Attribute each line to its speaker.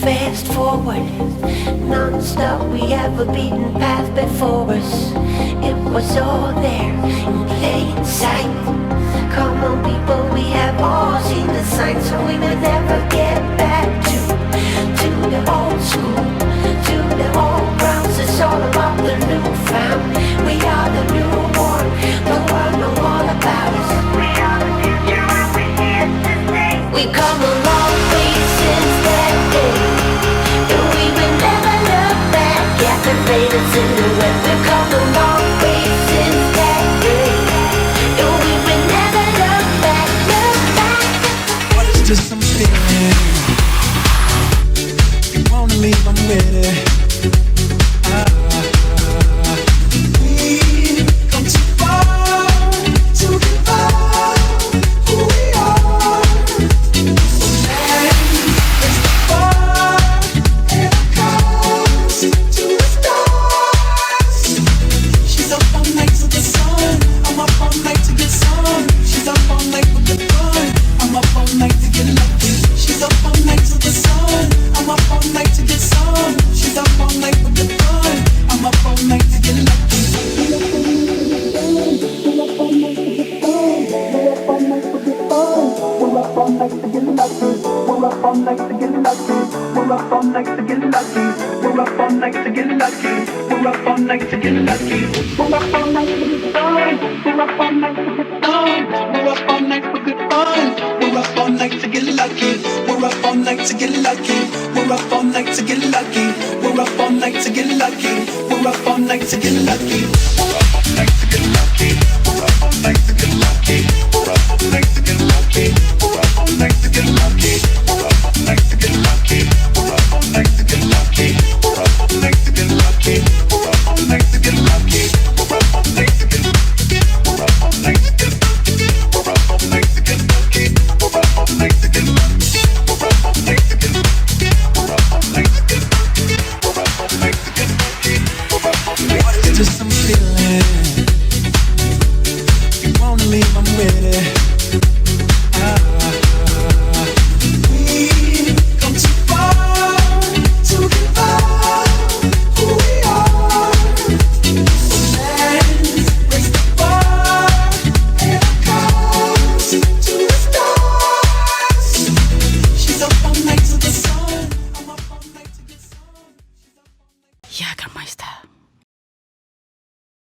Speaker 1: fast forward, non-stop. We have a beaten path before us. It was all there in plain sight. Come on, people, we have all seen the signs, so we will never get back to the old school, to the old grounds. It's all about the new found. We are the newborn. The world know all about us. We are the future and we're here to stay. We've come a long way since that day, and we will never look back at the faded silhouette. We've come a long way since that day, and we will never look back, look back.
Speaker 2: What is just some feeling? You wanna leave, I'm with it. To get lucky, we're up all night to get lucky. We're up all night.